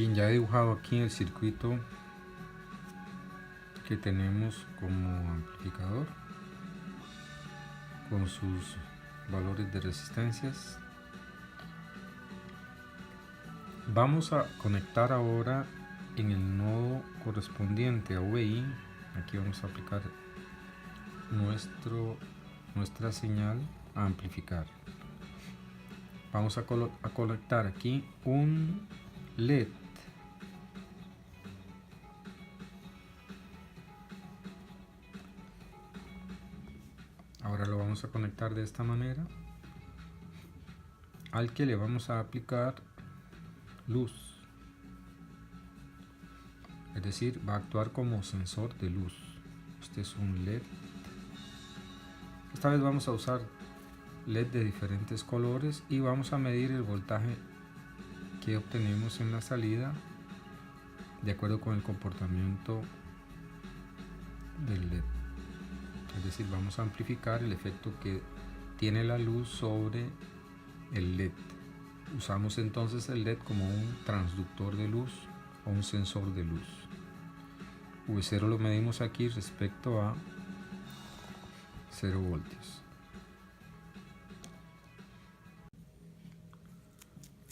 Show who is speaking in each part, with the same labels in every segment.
Speaker 1: Bien, ya he dibujado aquí el circuito que tenemos como amplificador con sus valores de resistencias. Vamos a conectar ahora en el nodo correspondiente a VI. Aquí vamos a aplicar nuestra señal a amplificar. Vamos a conectar aquí un LED. Ahora lo vamos a conectar de esta manera, al que le vamos a aplicar luz, es decir, va a actuar como sensor de luz. Este es un LED. Esta vez vamos a usar LED de diferentes colores y vamos a medir el voltaje que obtenemos en la salida de acuerdo con el comportamiento del LED. Es decir, vamos a amplificar el efecto que tiene la luz sobre el LED. Usamos entonces el LED como un transductor de luz o un sensor de luz. V0 lo medimos aquí respecto a 0 voltios.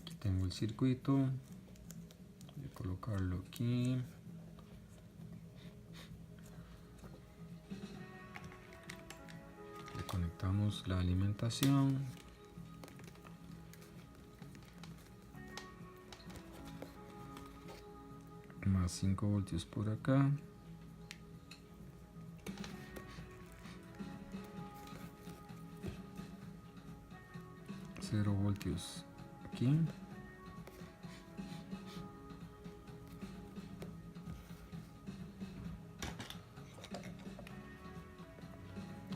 Speaker 1: Aquí tengo el circuito. Voy a colocarlo aquí. Le conectamos la alimentación. Más 5 voltios por acá. Cero voltios aquí.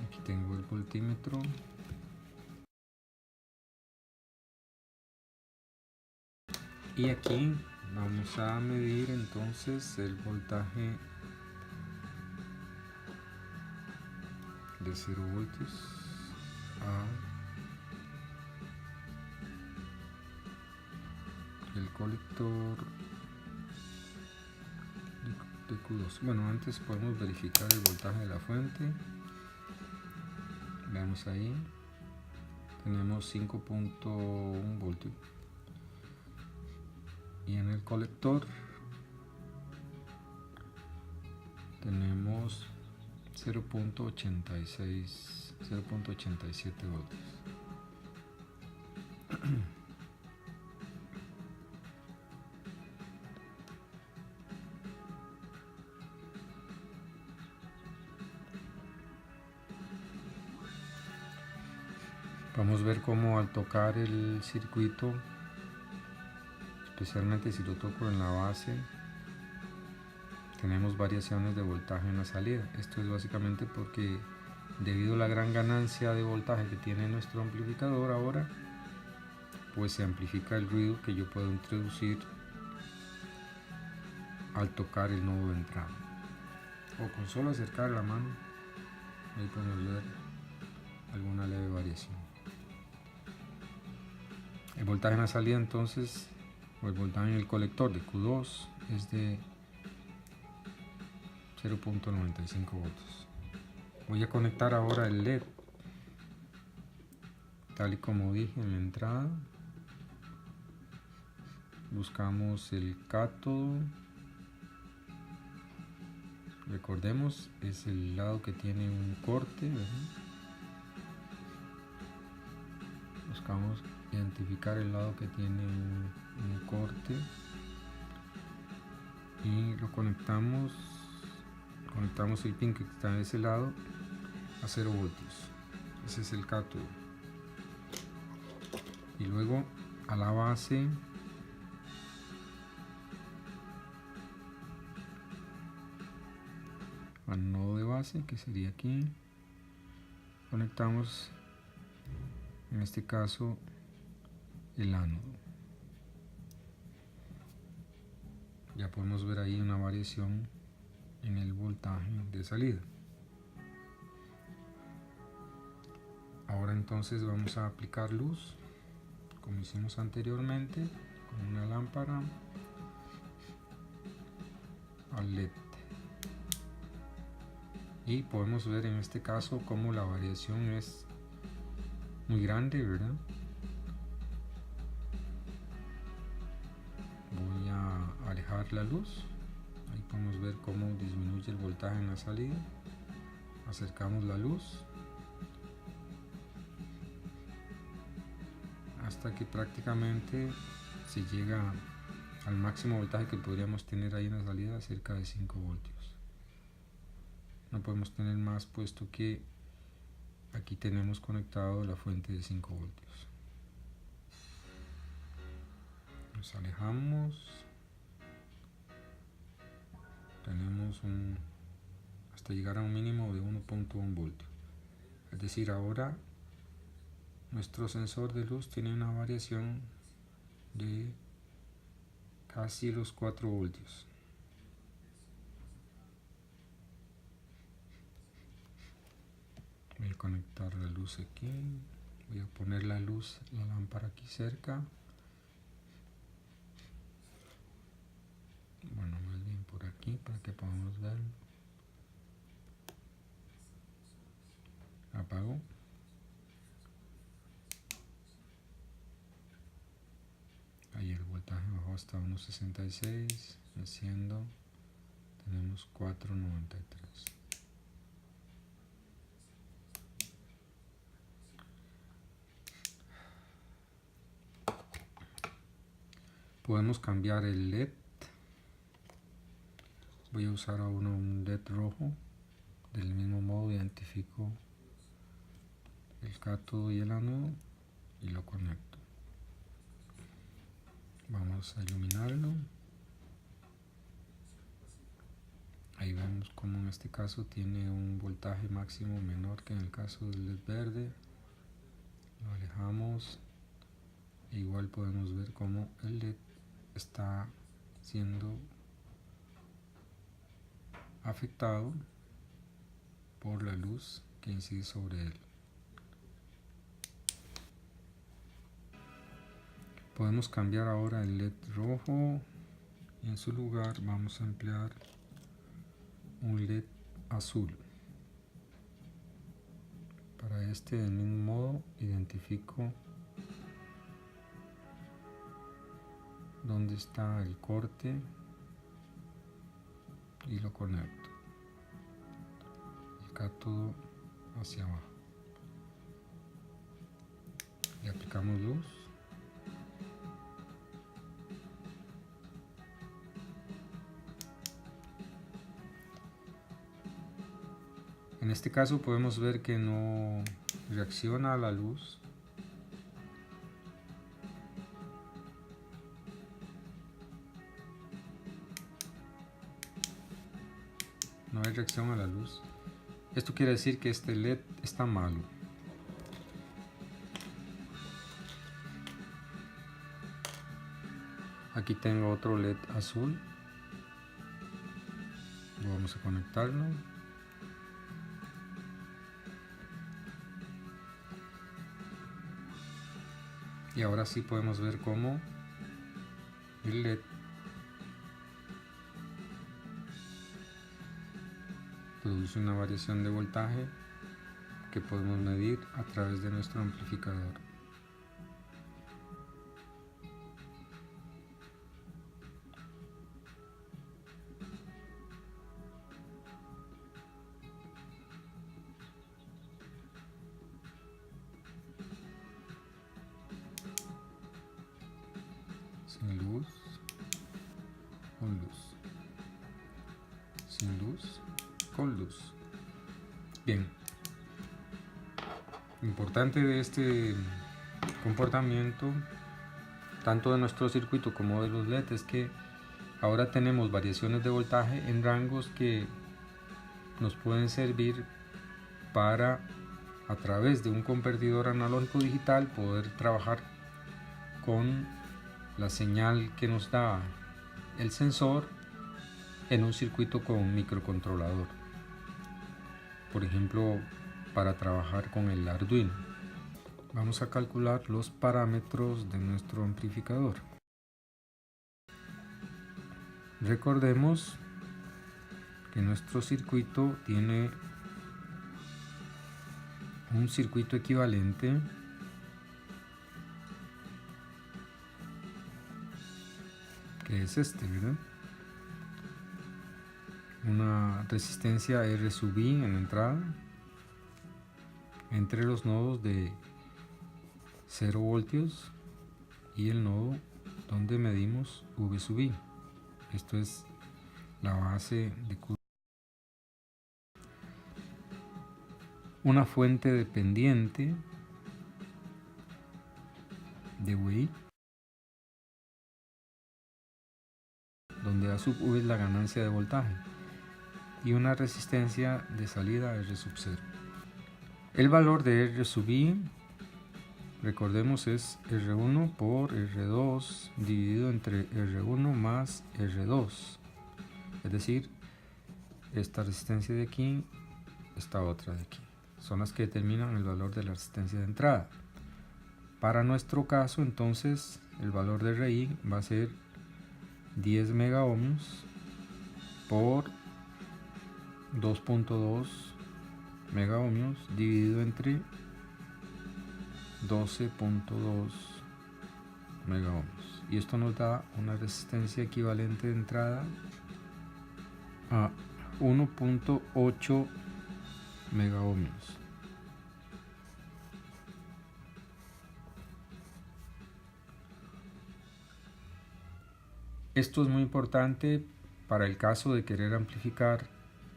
Speaker 1: Aquí tengo el voltímetro. Y aquí vamos a medir entonces el voltaje de 0 voltios a el colector de Q2. Bueno, antes podemos verificar el voltaje de la fuente. Veamos ahí, tenemos 5.1 voltios. Y en el colector tenemos 0.87 voltios. Vamos a ver cómo al tocar el circuito, especialmente si lo toco en la base, tenemos variaciones de voltaje en la salida. Esto es básicamente porque debido a la gran ganancia de voltaje que tiene nuestro amplificador ahora, pues se amplifica el ruido que yo puedo introducir al tocar el nodo de entrada. O con solo acercar la mano, ahí podemos ver alguna leve variación. El voltaje en la salida entonces, o el voltaje en el colector de Q2 es de 0.95 voltios. Voy a conectar ahora el LED, tal y como dije en la entrada. Buscamos el cátodo. Recordemos, es el lado que tiene un corte, ¿verdad? Buscamos identificar el lado que tiene un corte y lo conectamos el pin que está de ese lado a 0 voltios. Ese es el cátodo. Y luego a la base al nodo de base, que sería aquí, conectamos en este caso el ánodo. Ya podemos ver ahí una variación en el voltaje de salida. Ahora entonces vamos a aplicar luz como hicimos anteriormente con una lámpara. al LED. Y podemos ver en este caso como la variación es muy grande, ¿verdad? Voy a alejar la luz. Ahí podemos ver cómo disminuye el voltaje en la salida. Acercamos la luz hasta que prácticamente se llega al máximo voltaje que podríamos tener ahí en la salida, cerca de 5 voltios. No podemos tener más puesto que aquí tenemos conectado la fuente de 5 voltios. Nos alejamos. Tenemos hasta llegar a un mínimo de 1.1 voltios. Es decir, ahora nuestro sensor de luz tiene una variación de casi los 4 voltios. Voy a conectar la luz aquí. Voy a poner la lámpara aquí cerca. Bueno, más bien por aquí para que podamos ver. Apago. Ahí el voltaje bajó hasta 1.66. Enciendo. Tenemos 4.93. Podemos cambiar el LED. Voy a usar ahora un LED rojo. Del mismo modo identifico el cátodo y el ánodo y lo conecto. Vamos a iluminarlo. Ahí vemos como en este caso tiene un voltaje máximo menor que en el caso del LED verde. Lo alejamos. E igual podemos ver cómo el LED está siendo afectado por la luz que incide sobre él. Podemos cambiar ahora el LED rojo y en su lugar vamos a emplear un LED azul. Para este, del mismo modo, identifico dónde está el corte y lo conecto. El cátodo hacia abajo. Le aplicamos luz. En este caso podemos ver que no reacciona a la luz. No hay reacción a la luz. Esto quiere decir que este LED está malo. Aquí tengo otro LED azul. Vamos a conectarlo. Y ahora sí podemos ver cómo el LED produce una variación de voltaje que podemos medir a través de nuestro amplificador. Sin luz, con luz, sin luz, con luz. Bien, lo importante de este comportamiento, tanto de nuestro circuito como de los LED, es que ahora tenemos variaciones de voltaje en rangos que nos pueden servir para, a través de un convertidor analógico digital, poder trabajar con la señal que nos da el sensor en un circuito con un microcontrolador. Por ejemplo, para trabajar con el Arduino. Vamos a calcular los parámetros de nuestro amplificador. Recordemos que nuestro circuito tiene un circuito equivalente que es este, ¿verdad? Una resistencia R sub I en la entrada entre los nodos de 0 voltios y el nodo donde medimos V sub I. Esto es la base de Q. Una fuente dependiente de VI, donde A sub V es la ganancia de voltaje, y una resistencia de salida R sub 0. El valor de R sub I, recordemos, es R1 por R2 dividido entre R1 más R2, es decir, esta resistencia de aquí, esta otra de aquí, son las que determinan el valor de la resistencia de entrada. Para nuestro caso, entonces, el valor de RI va a ser 10 megaohmios por 2.2 megaohmios dividido entre 12.2 megaohmios, y esto nos da una resistencia equivalente de entrada a 1.8 megaohmios. Esto es muy importante para el caso de querer amplificar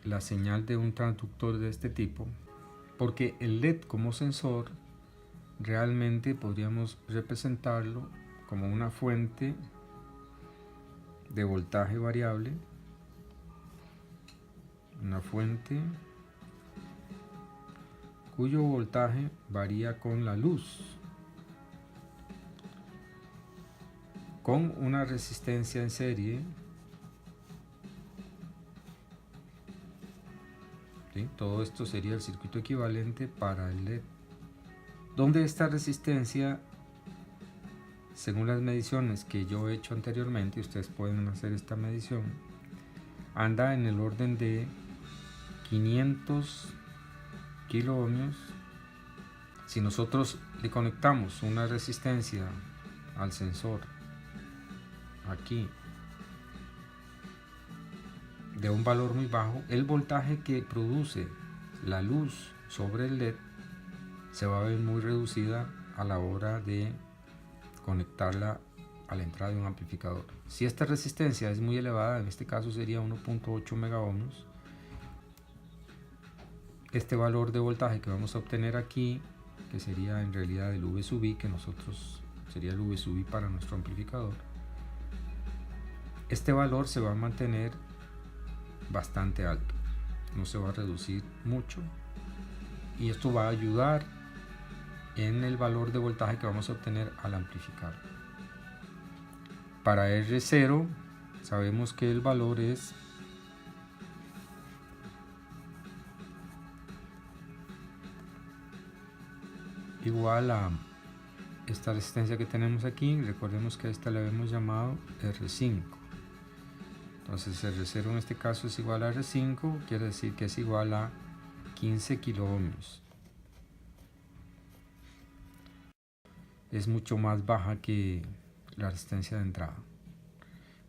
Speaker 1: la señal de un transductor de este tipo, porque el LED como sensor realmente podríamos representarlo como una fuente de voltaje variable, una fuente cuyo voltaje varía con la luz, con una resistencia en serie. ¿Sí? Todo esto sería el circuito equivalente para el LED, donde esta resistencia, según las mediciones que yo he hecho anteriormente, ustedes pueden hacer esta medición, anda en el orden de 500 kilo ohmios. Si nosotros le conectamos una resistencia al sensor aquí de un valor muy bajo, el voltaje que produce la luz sobre el LED se va a ver muy reducida a la hora de conectarla a la entrada de un amplificador. Si esta resistencia es muy elevada, en este caso sería 1.8 megaohmios, este valor de voltaje que vamos a obtener aquí, que sería en realidad el V sub I, que nosotros sería el V sub I para nuestro amplificador, este valor se va a mantener bastante alto, no se va a reducir mucho, y esto va a ayudar en el valor de voltaje que vamos a obtener al amplificar. Para R0 sabemos que el valor es igual a esta resistencia que tenemos aquí. Recordemos que a esta le habíamos llamado R5. Entonces R0 en este caso es igual a R5, quiere decir que es igual a 15 kilo ohmios. Es mucho más baja que la resistencia de entrada.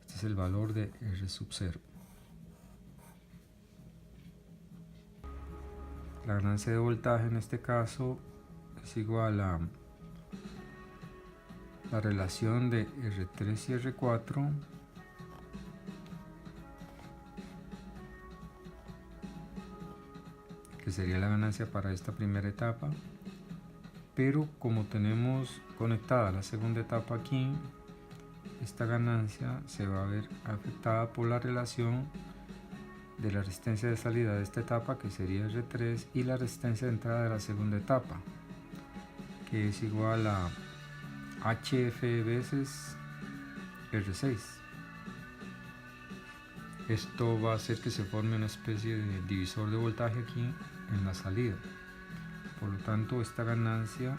Speaker 1: Este es el valor de R sub 0. La ganancia de voltaje en este caso es igual a la relación de R3 y R4 que sería la ganancia para esta primera etapa, pero como tenemos conectada la segunda etapa aquí, esta ganancia se va a ver afectada por la relación de la resistencia de salida de esta etapa, que sería R3, y la resistencia de entrada de la segunda etapa, que es igual a HF veces R6. Esto va a hacer que se forme una especie de divisor de voltaje aquí en la salida. Por lo tanto, esta ganancia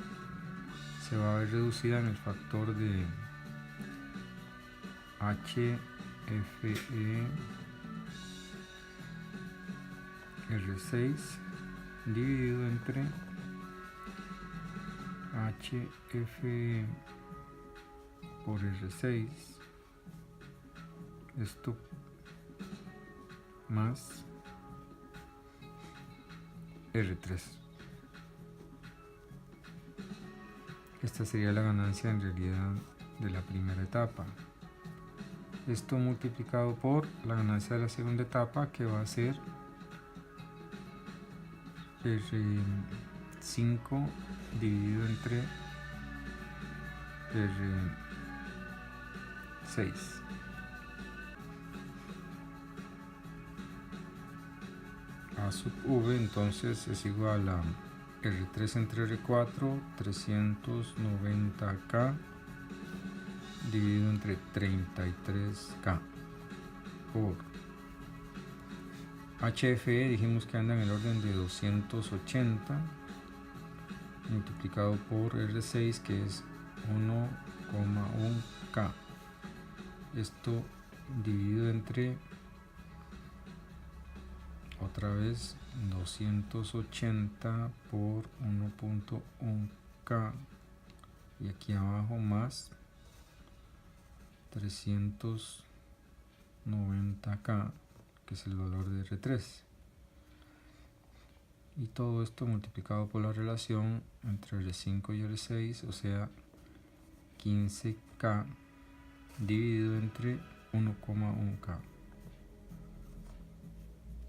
Speaker 1: se va a ver reducida en el factor de HFE R6 dividido entre HF por R6, esto más R3. Esta sería la ganancia en realidad de la primera etapa. Esto multiplicado por la ganancia de la segunda etapa, que va a ser R5 dividido entre R6. A sub V entonces es igual a R3 entre R4, 390K dividido entre 33K por HFE, dijimos que anda en el orden de 280 multiplicado por R6, que es 1,1K. Esto dividido entre, otra vez, 280 por 1,1K, y aquí abajo más 390K, que es el valor de R3, y todo esto multiplicado por la relación entre R5 y R6, o sea 15K dividido entre 1,1K.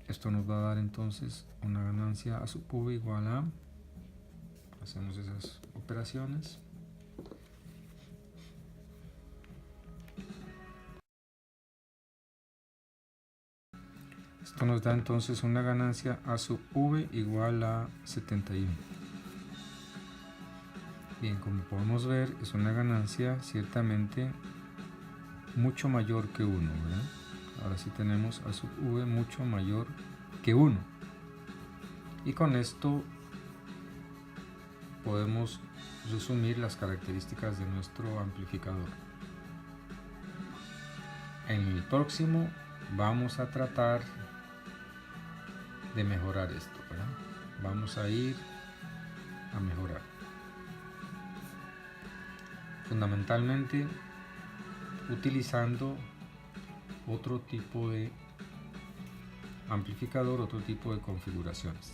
Speaker 1: Esto nos va a dar entonces una ganancia a sub V igual a, hacemos esas operaciones, esto nos da entonces una ganancia a sub V igual a 71. Bien, como podemos ver, es una ganancia ciertamente mucho mayor que 1, ¿verdad? Ahora sí tenemos a sub V mucho mayor que 1. Y con esto podemos resumir las características de nuestro amplificador. En el próximo vamos a tratar de mejorar esto, ¿verdad? Vamos a ir a mejorar. Fundamentalmente utilizando otro tipo de amplificador, otro tipo de configuraciones.